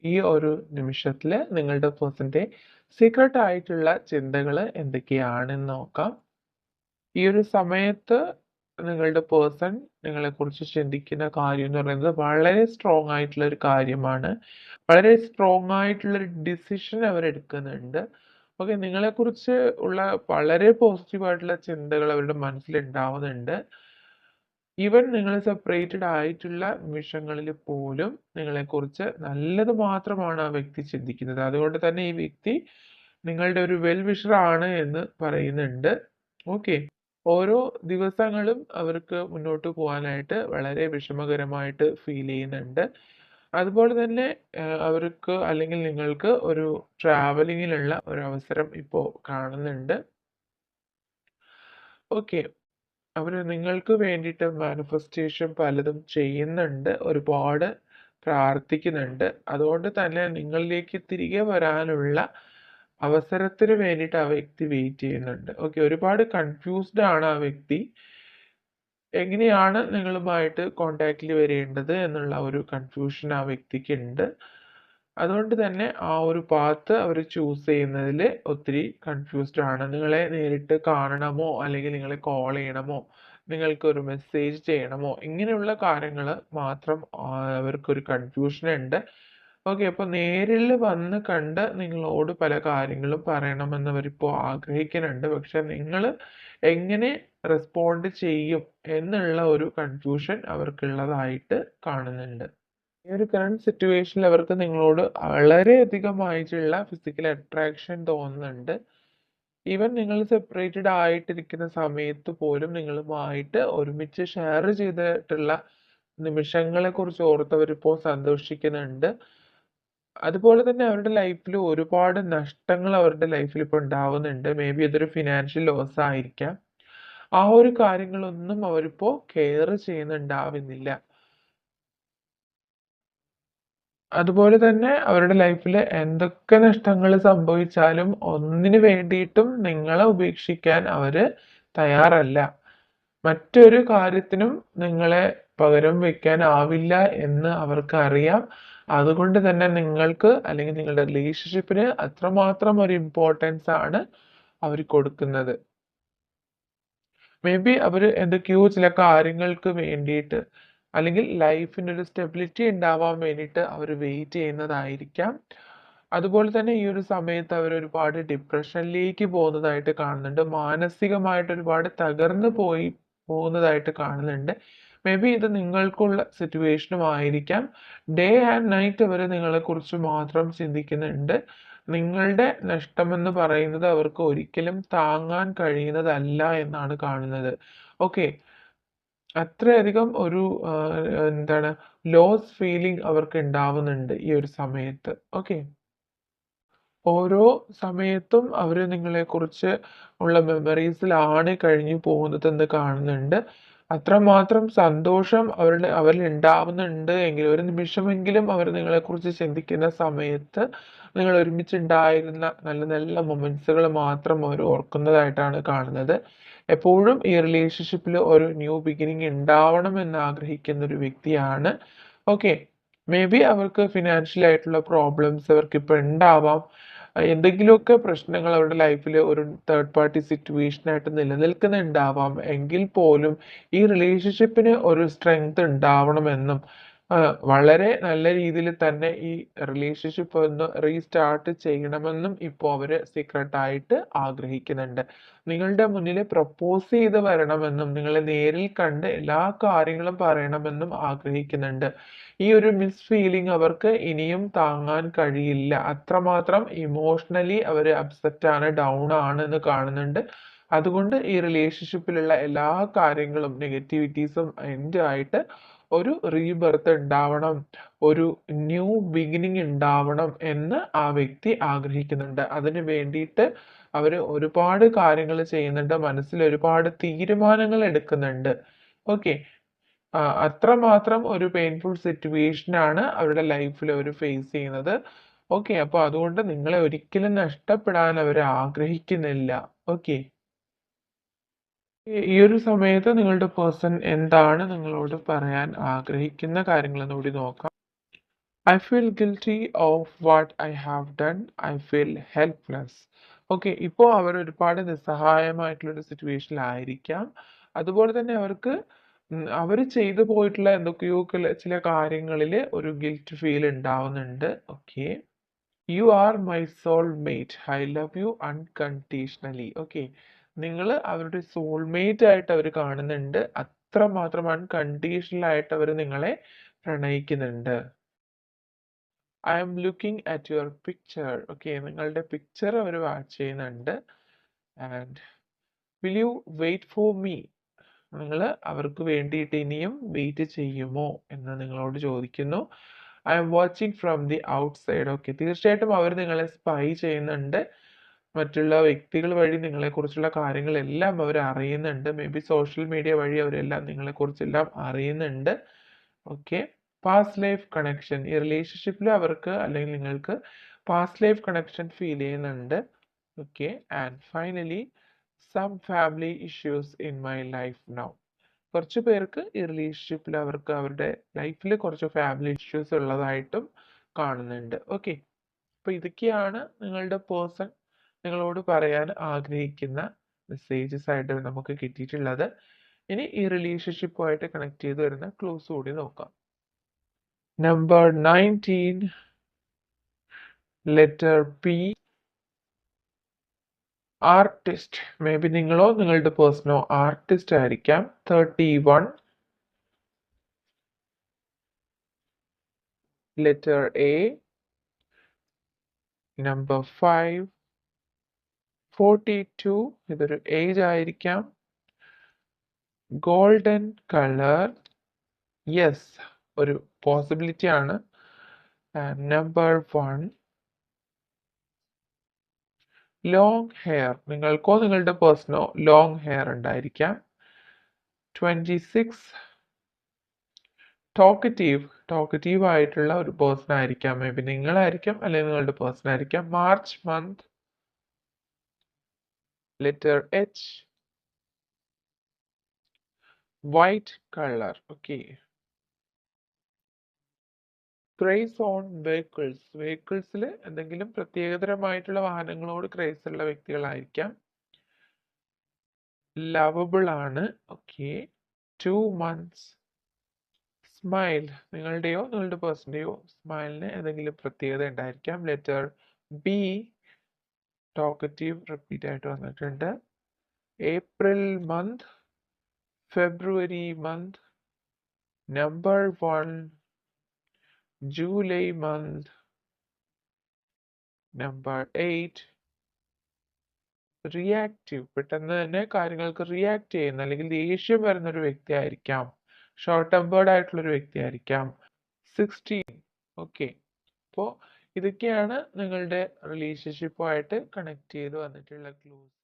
ഈ ഒരു നിമിഷത്തിൽ നിങ്ങളുടെ പേഴ്സന്റെ സീക്രട്ട് ആയിട്ടുള്ള ചിന്തകൾ എന്തൊക്കെയാണെന്ന് നോക്കാം. ഈ ഒരു സമയത്ത് നിങ്ങളുടെ പേഴ്സൺ നിങ്ങളെക്കുറിച്ച് ചിന്തിക്കുന്ന കാര്യം എന്ന് പറയുന്നത് വളരെ സ്ട്രോങ് ആയിട്ടുള്ള ഒരു കാര്യമാണ്. വളരെ സ്ട്രോങ് ആയിട്ടുള്ള ഒരു ഡിസിഷൻ അവരെടുക്കുന്നുണ്ട്. ഓക്കെ, നിങ്ങളെക്കുറിച്ച് ഉള്ള വളരെ പോസിറ്റീവ് ആയിട്ടുള്ള ചിന്തകൾ അവരുടെ മനസ്സിലുണ്ടാവുന്നുണ്ട്. ഈവൻ നിങ്ങൾ സെപ്പറേറ്റഡ് ആയിട്ടുള്ള നിമിഷങ്ങളിൽ പോലും നിങ്ങളെക്കുറിച്ച് നല്ലത് മാത്രമാണ് ആ വ്യക്തി ചിന്തിക്കുന്നത്. അതുകൊണ്ട് തന്നെ ഈ വ്യക്തി നിങ്ങളുടെ ഒരു വെൽ വിഷർ ആണ് എന്ന് പറയുന്നുണ്ട്. ഓക്കെ, ഓരോ ദിവസങ്ങളും അവർക്ക് മുന്നോട്ട് പോകാനായിട്ട് വളരെ വിഷമകരമായിട്ട് ഫീൽ ചെയ്യുന്നുണ്ട്. അതുപോലെ തന്നെ അവർക്ക് അല്ലെങ്കിൽ നിങ്ങൾക്ക് ഒരു ട്രാവലിങ്ങിനുള്ള ഒരു അവസരം ഇപ്പോൾ കാണുന്നുണ്ട്. ഓക്കെ, അവര് നിങ്ങൾക്ക് വേണ്ടിയിട്ട് മാനിഫെസ്റ്റേഷൻ പലതും ചെയ്യുന്നുണ്ട്. ഒരുപാട് പ്രാർത്ഥിക്കുന്നുണ്ട്. അതുകൊണ്ട് തന്നെ നിങ്ങളിലേക്ക് തിരികെ വരാനുള്ള അവസരത്തിന് വേണ്ടിയിട്ട് ആ വ്യക്തി വെയിറ്റ് ചെയ്യുന്നുണ്ട്. ഓക്കെ, ഒരുപാട് കൺഫ്യൂസ്ഡ് ആണ് ആ വ്യക്തി. എങ്ങനെയാണ് നിങ്ങളുമായിട്ട് കോണ്ടാക്റ്റിൽ വരേണ്ടത് എന്നുള്ള ഒരു കൺഫ്യൂഷൻ ആ വ്യക്തിക്കുണ്ട്. അതുകൊണ്ട് തന്നെ ആ ഒരു പാത്ത് അവർ ചൂസ് ചെയ്യുന്നതിൽ ഒത്തിരി കൺഫ്യൂസ്ഡ് ആണ്. നിങ്ങളെ നേരിട്ട് കാണണമോ അല്ലെങ്കിൽ നിങ്ങളെ കോൾ ചെയ്യണമോ, നിങ്ങൾക്കൊരു മെസ്സേജ് ചെയ്യണമോ, ഇങ്ങനെയുള്ള കാര്യങ്ങൾ മാത്രം അവർക്കൊരു കൺഫ്യൂഷൻ ഉണ്ട്. ഓക്കെ, അപ്പോൾ നേരിൽ വന്ന് കണ്ട് നിങ്ങളോട് പല കാര്യങ്ങളും പറയണമെന്ന് അവരിപ്പോൾ ആഗ്രഹിക്കുന്നുണ്ട്. പക്ഷെ നിങ്ങൾ എങ്ങനെ റെസ്പോണ്ട് ചെയ്യും എന്നുള്ള ഒരു കൺഫ്യൂഷൻ അവർക്കുള്ളതായിട്ട് കാണുന്നുണ്ട്. ഈ ഒരു കറണ്ട് സിറ്റുവേഷനിൽ അവർക്ക് നിങ്ങളോട് വളരെയധികമായിട്ടുള്ള ഫിസിക്കൽ അട്രാക്ഷൻ തോന്നുന്നുണ്ട്. ഈവൻ നിങ്ങൾ സെപ്പറേറ്റഡ് ആയിട്ടിരിക്കുന്ന സമയത്ത് പോലും നിങ്ങളുമായിട്ട് ഒരുമിച്ച് ഷെയർ ചെയ്തിട്ടുള്ള നിമിഷങ്ങളെ കുറിച്ച് ഓർത്തവരിപ്പോൾ സന്തോഷിക്കുന്നുണ്ട്. അതുപോലെ തന്നെ അവരുടെ ലൈഫിൽ ഒരുപാട് നഷ്ടങ്ങൾ അവരുടെ ലൈഫിൽ ഇപ്പോൾ ഉണ്ടാവുന്നുണ്ട്. മേ ബി അതൊരു ഫിനാൻഷ്യൽ ലോസ് ആയിരിക്കാം. ആ ഒരു കാര്യങ്ങളൊന്നും അവരിപ്പോൾ കെയർ ചെയ്യുന്നുണ്ടാവുന്നില്ല. അതുപോലെ തന്നെ അവരുടെ ലൈഫിൽ എന്തൊക്കെ നഷ്ടങ്ങൾ സംഭവിച്ചാലും ഒന്നിനു വേണ്ടിയിട്ടും നിങ്ങളെ ഉപേക്ഷിക്കാൻ അവര് തയ്യാറല്ല. മറ്റൊരു കാര്യത്തിനും നിങ്ങളെ പകരം വെക്കാൻ ആവില്ല എന്ന് അവർക്കറിയാം. അതുകൊണ്ട് തന്നെ നിങ്ങൾക്ക് അല്ലെങ്കിൽ നിങ്ങളുടെ റിലേഷൻഷിപ്പിന് അത്രമാത്രം ഒരു ഇമ്പോർട്ടൻസ് ആണ് അവർ കൊടുക്കുന്നത്. മേ ബി അവര് എന്തൊക്കെയോ ചില കാര്യങ്ങൾക്ക് വേണ്ടിയിട്ട് അല്ലെങ്കിൽ ലൈഫിന് ഒരു സ്റ്റെബിലിറ്റി ഉണ്ടാവാൻ വേണ്ടിയിട്ട് അവർ വെയിറ്റ് ചെയ്യുന്നതായിരിക്കാം. അതുപോലെ തന്നെ ഈ ഒരു സമയത്ത് അവർ ഒരുപാട് ഡിപ്രഷനിലേക്ക് പോകുന്നതായിട്ട് കാണുന്നുണ്ട്. മാനസികമായിട്ട് ഒരുപാട് തകർന്നു പോകുന്നതായിട്ട് കാണുന്നുണ്ട്. മേ ബി ഇത് നിങ്ങൾക്കുള്ള സിറ്റുവേഷനും ആയിരിക്കാം. ഡേ ആൻഡ് നൈറ്റ് അവർ നിങ്ങളെക്കുറിച്ച് മാത്രം ചിന്തിക്കുന്നുണ്ട്. നിങ്ങളുടെ നഷ്ടമെന്ന് പറയുന്നത് അവർക്ക് ഒരിക്കലും താങ്ങാൻ കഴിയുന്നതല്ല എന്നാണ് കാണുന്നത്. ഓക്കെ, അത്രയധികം ഒരു എന്താണ് ലോസ് ഫീലിംഗ് അവർക്ക് ഉണ്ടാവുന്നുണ്ട് ഈ ഒരു സമയത്ത്. ഓക്കെ, ഓരോ സമയത്തും അവര് നിങ്ങളെക്കുറിച്ച് ഉള്ള മെമ്മറീസിലാണ് കഴിഞ്ഞു പോകുന്നതെന്ന് കാണുന്നുണ്ട്. അത്രമാത്രം സന്തോഷം അവരിൽ ഉണ്ടാവുന്നുണ്ട് എങ്കിൽ ഒരു നിമിഷമെങ്കിലും അവർ നിങ്ങളെക്കുറിച്ച് ചിന്തിക്കുന്ന സമയത്ത് നിങ്ങൾ ഒരുമിച്ചുണ്ടായിരുന്ന നല്ല നല്ല മൊമെന്റ്സുകൾ മാത്രം അവർ ഓർക്കുന്നതായിട്ടാണ് കാണുന്നത്. എപ്പോഴും ഈ റിലേഷൻഷിപ്പിൽ ഒരു ന്യൂ ബിഗിനിങ് ഉണ്ടാവണം എന്ന് ആഗ്രഹിക്കുന്ന ഒരു വ്യക്തിയാണ്. ഓക്കെ, മേ ബി അവർക്ക് ഫിനാൻഷ്യൽ ആയിട്ടുള്ള പ്രോബ്ലംസ് അവർക്കിപ്പോൾ ഉണ്ടാവാം. എന്തെങ്കിലുമൊക്കെ പ്രശ്നങ്ങൾ അവരുടെ ലൈഫിൽ ഒരു തേർഡ് പാർട്ടി സിറ്റുവേഷൻ ആയിട്ട് നിലനിൽക്കുന്നുണ്ടാവാം. എങ്കിൽ പോലും ഈ റിലേഷൻഷിപ്പിന് ഒരു സ്ട്രെങ്ത് ഉണ്ടാവണമെന്നും വളരെ നല്ല രീതിയിൽ തന്നെ ഈ റിലേഷൻഷിപ്പ് ഒന്ന് റീസ്റ്റാർട്ട് ചെയ്യണമെന്നും ഇപ്പോൾ അവര് സീക്രട്ടായിട്ട് ആഗ്രഹിക്കുന്നുണ്ട്. നിങ്ങളുടെ മുന്നിൽ പ്രപ്പോസ് ചെയ്ത് വരണമെന്നും നിങ്ങളെ നേരിൽ കണ്ട് എല്ലാ കാര്യങ്ങളും പറയണമെന്നും ആഗ്രഹിക്കുന്നുണ്ട്. ഈ ഒരു മിസ് ഫീലിംഗ് അവർക്ക് ഇനിയും താങ്ങാൻ കഴിയില്ല. അത്രമാത്രം ഇമോഷണലി അവർ അപ്സെറ്റ് ആണ്, ഡൗൺ ആണ് എന്ന് കാണുന്നുണ്ട്. അതുകൊണ്ട് ഈ റിലേഷൻഷിപ്പിലുള്ള എല്ലാ കാര്യങ്ങളും നെഗറ്റിവിറ്റീസും എൻഡ് ആയിട്ട് ഒരു റീബർത്ത് ഉണ്ടാവണം, ഒരു ന്യൂ ബിഗിനിങ് ഉണ്ടാവണം എന്ന് ആ വ്യക്തി ആഗ്രഹിക്കുന്നുണ്ട്. അതിന് വേണ്ടിയിട്ട് അവര് ഒരുപാട് കാര്യങ്ങൾ ചെയ്യുന്നുണ്ട്. മനസ്സിൽ ഒരുപാട് തീരുമാനങ്ങൾ എടുക്കുന്നുണ്ട്. ഓക്കെ, അത്രമാത്രം ഒരു പെയിൻഫുൾ സിറ്റുവേഷൻ ആണ് അവരുടെ ലൈഫിൽ അവർ ഫേസ് ചെയ്യുന്നത്. ഓക്കെ, അപ്പോൾ അതുകൊണ്ട് നിങ്ങളെ ഒരിക്കലും നഷ്ടപ്പെടാൻ അവർ ആഗ്രഹിക്കുന്നില്ല. ഓക്കെ, ഈ ഒരു സമയത്ത് നിങ്ങളുടെ പേഴ്സൺ എന്താണ് നിങ്ങളോട് പറയാൻ ആഗ്രഹിക്കുന്ന കാര്യങ്ങളെന്ന് കൂടി നോക്കാം. I feel guilty of what I have done. I feel helpless. Okay, ഇപ്പോൾ അവർ ഒരുപാട് നിസ്സഹായമായിട്ടുള്ളൊരു സിറ്റുവേഷനിലായിരിക്കാം. അതുപോലെ തന്നെ അവർക്ക് അവർ ചെയ്തു പോയിട്ടുള്ള എന്തൊക്കെയോ ചില കാര്യങ്ങളിൽ ഒരു ഗിൽറ്റ് ഫീൽ ഉണ്ടാവുന്നുണ്ട്. Okay, you are my soulmate, I love you unconditionally. Okay, നിങ്ങൾ അവരുടെ സോൾമേറ്റ് ആയിട്ട് അവർ കാണുന്നുണ്ട്, അത്രമാത്രം അൺകണ്ടീഷണൽ ആയിട്ട് അവർ നിങ്ങളെ പ്രണയിക്കുന്നുണ്ട്. I am looking at your picture. Okay, നിങ്ങളുടെ പിക്ചർ അവർ വാച്ച് ചെയ്യുന്നുണ്ട്. And will you wait for me, നിങ്ങൾ അവർക്ക് വേണ്ടിയിട്ട് ഇനിയും വെയിറ്റ് ചെയ്യുമോ എന്ന് നിങ്ങളോട് ചോദിക്കുന്നു. I am watching from the outside. Okay, തീർച്ചയായിട്ടും അവർ നിങ്ങളെ സ്പൈ ചെയ്യുന്നുണ്ട്. മറ്റുള്ള വ്യക്തികൾ വഴി നിങ്ങളെക്കുറിച്ചുള്ള കാര്യങ്ങളെല്ലാം അവർ അറിയുന്നുണ്ട്. മേ ബി സോഷ്യൽ മീഡിയ വഴി അവരെല്ലാം നിങ്ങളെക്കുറിച്ചെല്ലാം അറിയുന്നുണ്ട്. ഓക്കെ, പാസ്റ്റ് ലൈഫ് കണക്ഷൻ, ഈ റിലേഷൻഷിപ്പിൽ അവർക്ക് അല്ലെങ്കിൽ നിങ്ങൾക്ക് പാസ്റ്റ് ലൈഫ് കണക്ഷൻ ഫീൽ ചെയ്യുന്നുണ്ട്. Okay, and finally some family issues in my life now. കുറച്ച് പേർക്ക് ഈ റിലേഷൻഷിപ്പിൽ അവർക്ക് അവരുടെ ലൈഫിൽ കുറച്ച് ഫാമിലി ഇഷ്യൂസ് ഉള്ളതായിട്ടും കാണുന്നുണ്ട്. ഓക്കെ, അപ്പോൾ ഇതൊക്കെയാണ് നിങ്ങളുടെ പേഴ്സൺ നിങ്ങളോട് പറയാൻ ആഗ്രഹിക്കുന്ന മെസ്സേജസ് ആയിട്ട് നമുക്ക് കിട്ടിയിട്ടുള്ളത്. ഇനി ഈ റിലേഷൻഷിപ്പുമായിട്ട് കണക്ട് ചെയ്ത് വരുന്ന ക്ലൂസ് കൂടി നോക്കാം. Number 19, letter P, artist. May be നിങ്ങളോ നിങ്ങളുടെ പേഴ്സണോ ആർട്ടിസ്റ്റ് ആയിരിക്കാം. 31, ലെറ്റർ എ, നമ്പർ 5, 42, ഇതൊരു ഏജ് ആയിരിക്കാം. ഗോൾഡൻ കളർ, യെസ്, ഒരു പോസിബിലിറ്റി ആണ്. Number 1, long hair. നിങ്ങൾക്കോ നിങ്ങളുടെ പേഴ്സണോ ലോങ് ഹെയർ ഉണ്ടായിരിക്കാം. 26, ടോക്കറ്റീവ് ആയിട്ടുള്ള ഒരു പേഴ്സൺ ആയിരിക്കാം. മേ ബി നിങ്ങളായിരിക്കാം അല്ലെങ്കിൽ നിങ്ങളുടെ പേഴ്സൺ ആയിരിക്കാം. March month, letter H, white colour. Okay, craze on വെഹിക്കിൾസിൽ എന്തെങ്കിലും പ്രത്യേകതരമായിട്ടുള്ള വാഹനങ്ങളോട് ക്രേസ് ഉള്ള വ്യക്തികളായിരിക്കാം. ലവബിൾ ആണ്. Okay, 2 months, smile. നിങ്ങളുടെയോ നിങ്ങളുടെ പേഴ്സൻ്റെയോ സ്മൈലിന് എന്തെങ്കിലും പ്രത്യേകത ഉണ്ടായിരിക്കാം. ലെറ്റർ ബി, ടോക്കറ്റീവ് റിപ്പീറ്റ് ആയിട്ട് വന്നിട്ടുണ്ട്. April month, February month, number 1, July month, number 8, reactive. പെട്ടെന്ന് തന്നെ കാര്യങ്ങൾക്ക് റിയാക്ട് ചെയ്യുന്ന അല്ലെങ്കിൽ ദേഷ്യം വരുന്ന ഒരു വ്യക്തി ആയിരിക്കാം. ഷോർട്ട് ടെമ്പേർഡ് ആയിട്ടുള്ള ഒരു വ്യക്തി ആയിരിക്കാം. 16. ഓക്കെ, അപ്പോൾ ഇതൊക്കെയാണ് നിങ്ങളുടെ റിലേഷൻഷിപ്പുമായിട്ട് കണക്ട് ചെയ്ത് വന്നിട്ടുള്ള ക്ലൂസ്.